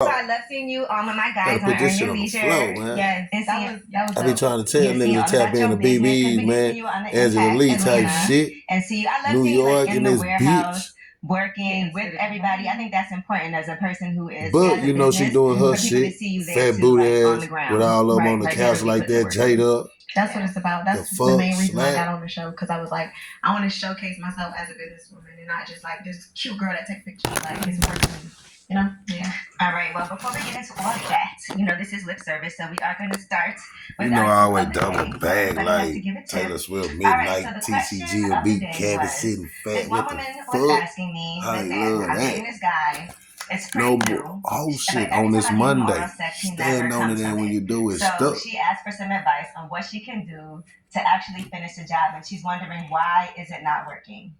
So I love seeing you with my guys Gotta put this on shit your on the leisure. floor, man. Yes, and that was I be trying to tell niggas to tap into BBs, man. Angela Lee type shit. And see, I love New seeing you like York in and the this warehouse. bitch. Working with everybody. I think that's important as a person who is. But you know she doing her shit. Fat booty ass with all of them on the couch like that, Jada. That's what it's about. That's the main reason I got on the show, because I was like, I want to showcase myself as a businesswoman and not just like this cute girl that takes pictures. Like it's working, you know? Yeah. All right. Well, before we get into all of that, this is lip service, so we are going to start. You know I always double bag like Taylor Swift, Midnight, TCG, and Beat, Cabin sitting fat. What the fuck? Asking me, I listen, love I'm dating this guy. It's pretty no whole shit on this Monday. Stand on it, and when you do it, stuck. She asked for some advice on what she can do to actually finish the job, and she's wondering why is it not working.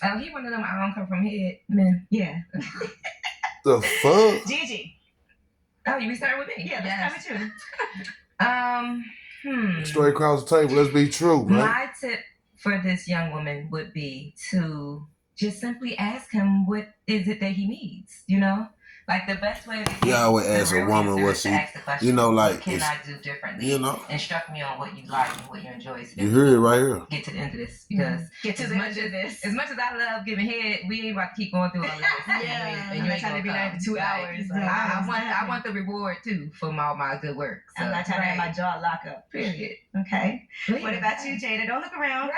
Oh, he one of them. I don't come from head men. Yeah. The fuck? Gigi. Oh, you start with me? Yeah, let's start with you. Straight across the table. Let's be true, man. My tip for this young woman would be to just simply ask him what is it that he needs, Like the best way to you always ask a woman what she, like, what can I do differently? Instruct me on what you like and what you enjoy. So you hear it right here. Get to the end of this, because as much as I love giving head, we ain't about to keep going through all of this. And you ain't trying to be there for 2 hours. I want the reward too for all my good work. So, I'm not trying to have my jaw lock up. Period. Okay. What about you, Jada? Don't look around.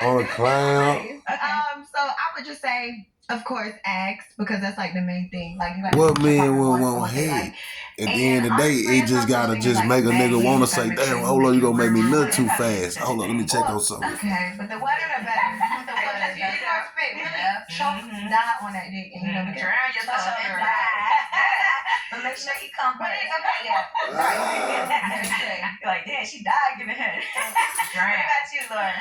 On a clown. Okay. So I would just say, of course, ask, because that's like the main thing. Like, you what men will want head? At the end of the day, it just gotta just make a nigga wanna say, damn, hold on, you gonna make me nut too fast. Hold on, let me check on something. Okay, but the wetter the better. The wetter the better. Choke, die on that dick, and drown yourself. But make sure you come first. Like, damn, she died giving head. What about you, Lauren?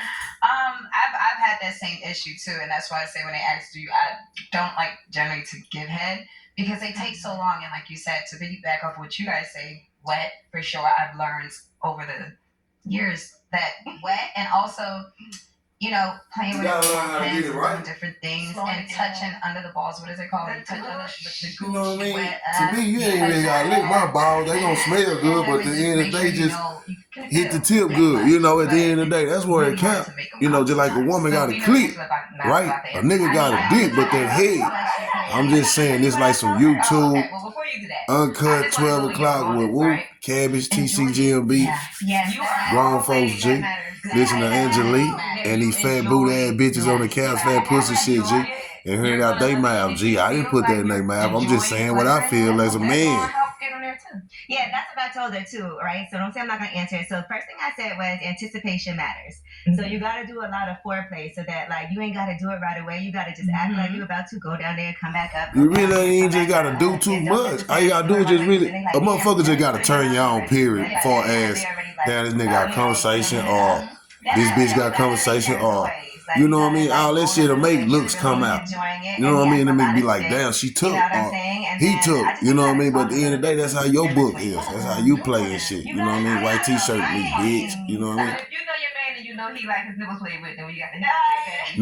I've had that same issue too, and that's why I say when they ask you, I don't like generally to give head because they take so long. And like you said, to piggyback off what you guys say, wet for sure. I've learned over the years that wet, and also, playing with hands and different things, and touching under the balls. What is it called? Touch under the gooch. You know what I mean? To me, you ain't really gotta lick my balls. They gonna smell good, but at the end of the day, just hit the tip good. At the end of the day, that's where it counts. Just like a woman got a clit, right? A nigga got a dick, but that head. I'm just saying, this like some YouTube uncut 12 o'clock with Whoop, Cabbage, TCGMB, grown folks G. Listen to Angelique and these fat booty ass bitches on the couch, fat pussy shit, G. And hearing out they mouth, G. I didn't put that in their mouth. I'm just saying what I feel as a man. Yeah, that's what I told her too, right? So don't say I'm not gonna answer it. So the first thing I said was anticipation matters. So you gotta do a lot of foreplay so that like you ain't gotta do it right away. You gotta just act like you're about to go down there and come back up. You really ain't just gotta do too much. All you gotta do is just really a motherfucker just gotta turn you on, period. Far as damn, this nigga got conversation, or this bitch got conversation, or you know what I mean? All that shit'll make looks come out. You know what I mean? It make be like, damn, she took, or he took. You know what I mean? But at the end of the day, that's how your book is. That's how you play and shit. You know what I mean? White t-shirt, me, bitch. You know what I mean? If you know your man and you know he like his nipples played with, then we got the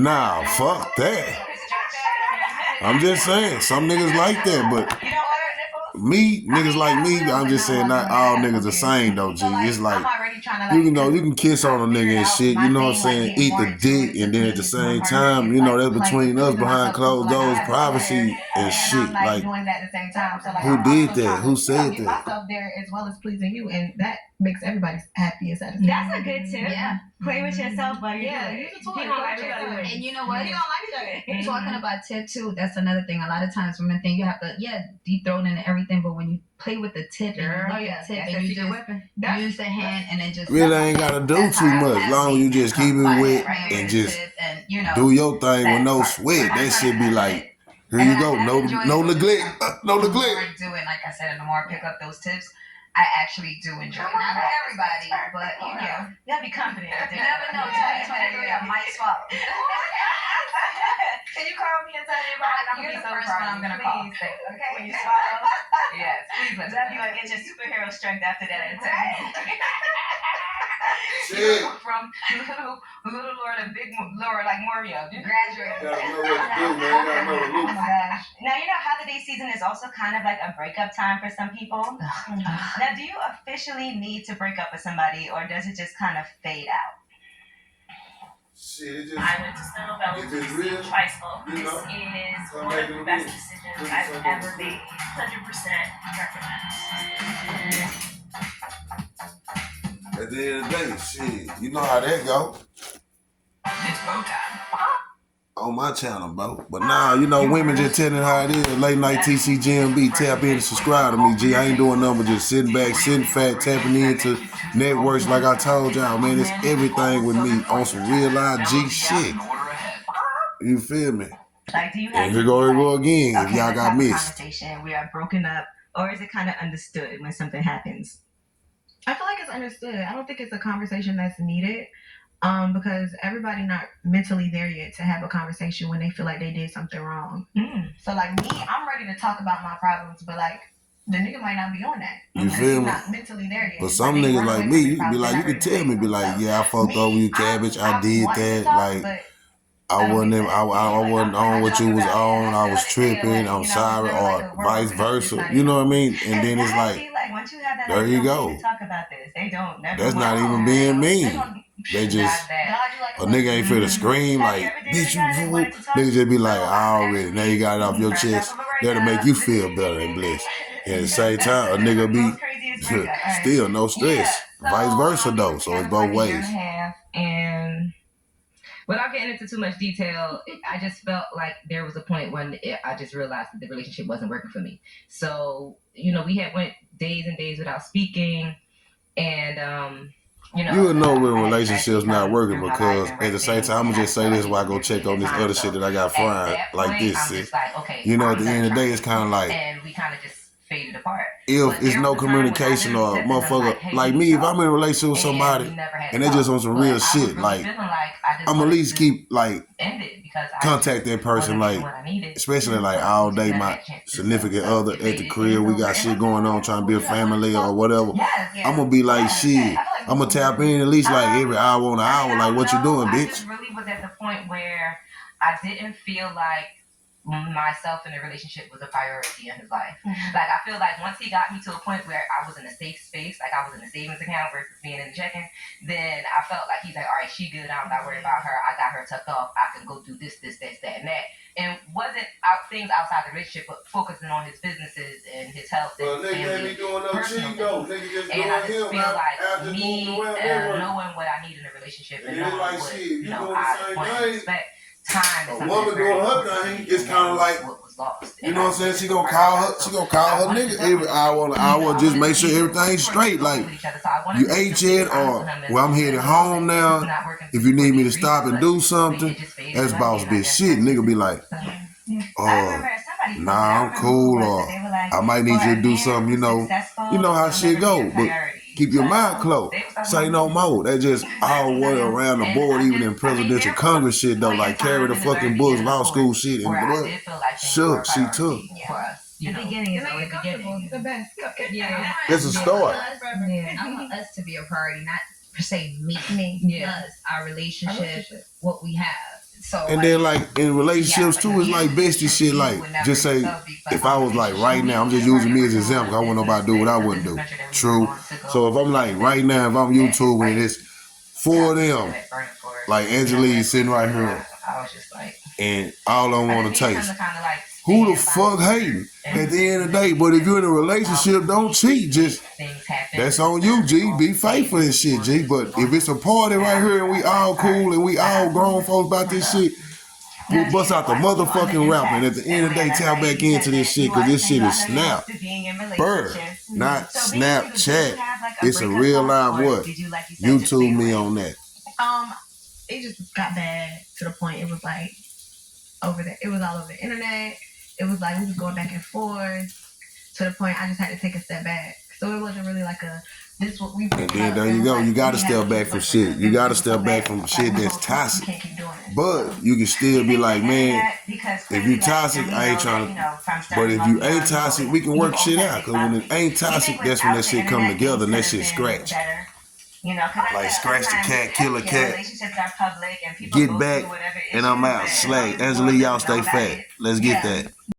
nah, fuck that. I'm just saying, some niggas like that, but me, niggas like me, I'm just saying not all niggas the same though, G. It's like, you can kiss on a nigga and shit, you know what I'm saying, eat the dick, and then at the same time, that's between us behind closed doors, privacy and shit. Like, who did that? Who said that? Myself there as well as pleasing you, and that makes everybody happy and satisfied. That's a good tip. Yeah. Play with yourself, but use a toy. And you know what? He don't like that. Talking about tip too, that's another thing. A lot of times women think you have to, deep throat and everything, but when you play with the tip and you look at tip and you just use the hand and then just really ain't gotta do too much. Long as you just keep it wet and just do your thing with no sweat. That shit be like, here you go, no neglect, no neglect. Do it, like I said, and the more I pick up those tips, I actually do enjoy it. Not for everybody, but you gotta be confident. You never know. 2023, I might swallow. Can you call me and tell me You're the first one I'm gonna call. Okay. When you swallow. Yes, please. Let me get your superhero strength after that. Shit. From little Lord and big Lord like Mario. You Graduate. You gotta know what to do, man. You gotta know the Oh loop. my gosh. Now, holiday season is also kind of like a breakup time for some people. Now, do you officially need to break up with somebody, or does it just kind of fade out? Shit, it just. I went to Stone Valley If it's real, High School. you This know, is come one back of to the the best room. decisions Bring I've something ever to made. 100% recommend. At the end of the day, shit, you know how that go. It's go time. On my channel, bro. But nah, women just telling how it is. Late night TCGMB, tap in and subscribe to me, G. I ain't doing nothing but just sitting back, sitting fat, tapping into networks like I told y'all, man. It's everything with me on some real live G shit. You feel me? Like, do you have And here go again. If okay, y'all let's got have a missed. conversation. We are broken up, or is it kind of understood when something happens? I feel like it's understood. I don't think it's a conversation that's needed. Because everybody not mentally there yet to have a conversation when they feel like they did something wrong. So like me, I'm ready to talk about my problems, but like the nigga might not be on that. You feel me? Not mentally there yet. But some niggas like me, you can be like, you can tell me, be like, yeah, I fucked over you, cabbage. I did that. Like, I wasn't on what you was on. I was tripping. I'm sorry, or vice versa. You know what I mean? And then it's like, once you have that, there you go. talk about this. They don't. That's not even being mean. They just, a nigga ain't finna scream like, bitch, you fool. Nigga just be like, already. Now you got it off your chest. That'll make you feel better and blessed. And at the same time, a nigga be still no stress. Vice versa though. So it's both ways. And without getting into too much detail, I just felt like there was a point when I just realized that the relationship wasn't working for me. So, we had went days and days without speaking, and you would know when relationships not working because at the same time, I'm gonna just say this while I go check on this other shit that I got frying like this. Sis. At the end of the day, it's kind of like, and we kind of just faded apart. If it's no communication or motherfucker, like me, if I'm in a relationship with somebody and they just on some real shit, like, I'm at least keep, like, contact that person, like, especially, like, all day, my significant other at the crib, we got shit going on, trying to be a family or whatever. I'm gonna be like, shit, I'm gonna tap in at least, like, every hour on the hour, like, what you doing, bitch? I just really was at the point where I didn't feel like myself in a relationship was a priority in his life. Like, I feel like once he got me to a point where I was in a safe space, like I was in a savings account versus being in the checking, then I felt like he's like, all right, she good, I'm not worried about her, I got her tucked off, I can go do this, that, and that. And wasn't things outside the relationship, but focusing on his businesses and his health and family, personal things. And I just feel like me knowing what I need in a relationship and knowing what I want to expect. A woman doing her thing, it's kind of like, you know what I'm saying? She gonna call her nigga every hour on the hour, just make sure everything's straight. Like, you ain't yet, or well, I'm headed home now. If you need me to stop and do something, that's boss bitch shit. Nigga be like, nah, I'm cool, or I might need you to do something. You know how shit go, but keep your mind closed. Say no more. They just all the way around the board, even in presidential Congress shit though, like carry the fucking books, law school shit, and what? Shook, she took. The beginning is always the beginning. The best. Yeah. It's a start. Yeah. I want us to be a priority, not per se me. Us, our relationship, what we have. So, and then like in relationships too, it's like bestie shit. Like, just say if I was like right now, I'm just using me as an example. I want nobody to do what I wouldn't do. True. So if I'm like right now, if I'm YouTube and it's four of them, like Angelique sitting right here, and all I want to taste. Who the fuck hating at the end of the day? But if you're in a relationship, don't cheat. Just that's on you, G. Be faithful and shit, G. But if it's a party right here and we all cool and we all grown folks about this shit, we'll bust out the motherfucking rap and at the end of the day tap back into this shit because this shit is Snap. Bird, not Snapchat. It's a real live what? YouTube me on that. It just got bad to the point it was like it was all over the internet. It was like we was going back and forth to the point I just had to take a step back. So it wasn't really like this what we. And then there you go. You got to step back from shit. You got to step back from shit that's toxic. But you can still be like, man, if you toxic, I ain't trying to. But if you ain't toxic, we can work shit out. Because when it ain't toxic, that's when that shit come together and that shit scratch. You know, because Like scratch the cat, kill a cat. Relationships are public and people Get go back, through whatever and I'm issues, out. and Slay. people Angela, y'all don't stay know about fat. it. Let's get that.